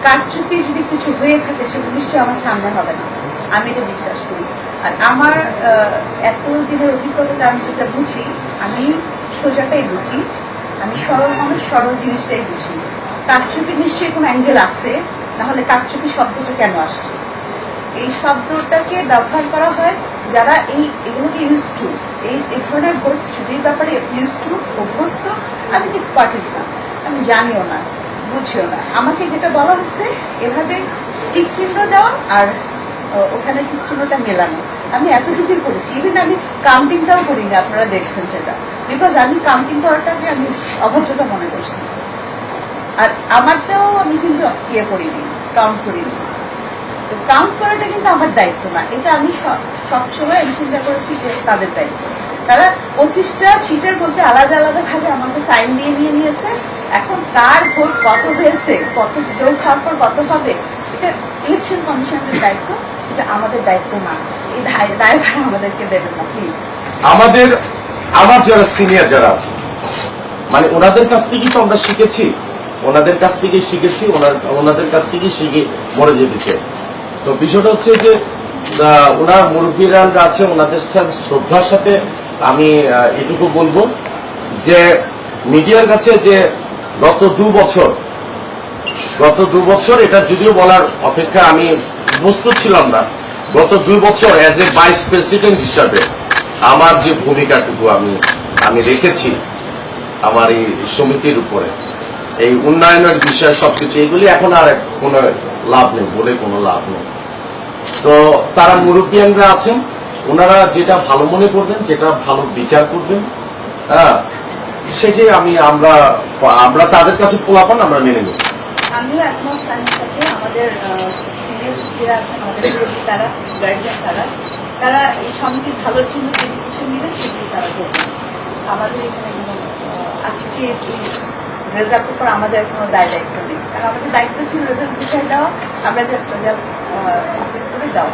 কারচুপি যদি কিছু হয়ে থাকে সেগুলো নিশ্চয়ই আমার সামনে হবে না, আমি এটা বিশ্বাস করি। আর আমার এতদিনের অভিজ্ঞতাটা আমি যেটা বুঝি, আমি সোজাটাই বুঝি, আমি সরল মানুষ, সরল জিনিসটাই বুঝি। কারচুপি নিশ্চয়ই কোনো অ্যাঙ্গেল আছে, নাহলে কারচুপি শব্দটা কেন আসছে? এই শব্দটাকে ব্যবহার করা হয় যারা এগুলোকে ইউজ টু, এই ধরনের ভোট চুরির ব্যাপারে ইউজ টু, অভ্যস্ত। আমি এক্সপার্টিস না, আমি জানিও না, বুঝিও না। আমাকে যেটা বলা হচ্ছে এভাবে টিক চিহ্ন দেওয়া আর ওখানে টিক চিহ্নটা মেলানো, আমি এতটুকুই করেছি। ইভেন আমি কাউন্টিংটাও করিনি, আপনারা দেখছেন সেটা, বিকজ আমি কাউন্টিং করাটাকে আমি অভদ্রতা মনে করছি। আর আমারটাও আমি কিন্তু ইয়ে করিনি, কাউন্ট করিনি। তো কাউন্ট করাটা কিন্তু আমার দায়িত্ব না, এটা আমি সবসময় আমি চিন্তা করেছি যে তাদের দায়িত্ব। তারা 25টা সিটের মধ্যে আলাদা আলাদা ভাবে আমাকে সাইন দিয়ে নিয়ে নিয়েছে। এখন কার ভোট কত হয়েছে, কত যোগ খাওয়ার পর কত হবে, এটা ইলেকশন কমিশনের দায়িত্ব, এটা আমাদের দায়িত্ব না। এই দায়ভার আমাদেরকে দেবেন না প্লিজ। আমার যারা সিনিয়র যারা আছে, মানে ওনাদের কাছ থেকেই তো আমরা শিখেছি, ওনাদের কাছ থেকে শিখেছি, ওনাদের কাছ থেকে শিখে মরে যেতে চাই। তো বিষয়টা হচ্ছে যে ওনার মুরব্বীরা আছে, ওনাদের সাথে শ্রদ্ধার সাথে আমি এটুকু বলবো যে মিডিয়ার কাছে যে গত দু বছর এটা যদিও বলার অপেক্ষা আমি প্রস্তুত ছিলাম না, গত 2 বছর অ্যাজ এ ভাইস প্রেসিডেন্ট হিসাবে আমার যে ভূমিকাটুকু আমি রেখেছি আমার এই সমিতির উপরে, এই উন্নয়নের বিষয় সবকিছু, এগুলি এখন আর কোনো লাভ নেই, বলে কোনো লাভ নেই। তো তারা মুরব্বিয়ানরা আছেন, ওনারা যেটা ভালো মনে করবেন, যেটা ভালো বিচার করবেন, হ্যাঁ, সেটাই আমরা তাদের কাছে পোলাপান আমরা মেনে নিই। আমিও একমত স্যারের সাথে। আমাদের সিনিয়র শিক্ষিরা আছেন, আমাদের মুরব্বী, তারা গার্জিয়ান, তারা এই সমিতির ভালোর জন্য যে ডিসিশন নেবেন সেটি তারা করবেন। আমাদের এখানে কোনো আজকে এই রেজাল্টের উপর আমাদের কোনো দায়িত্ব নেই, কারণ আমাদের দায়িত্ব ছিল রেজাল্ট বুঝে দেওয়া, আমরা জাস্ট রেজাল্ট করে দেওয়া।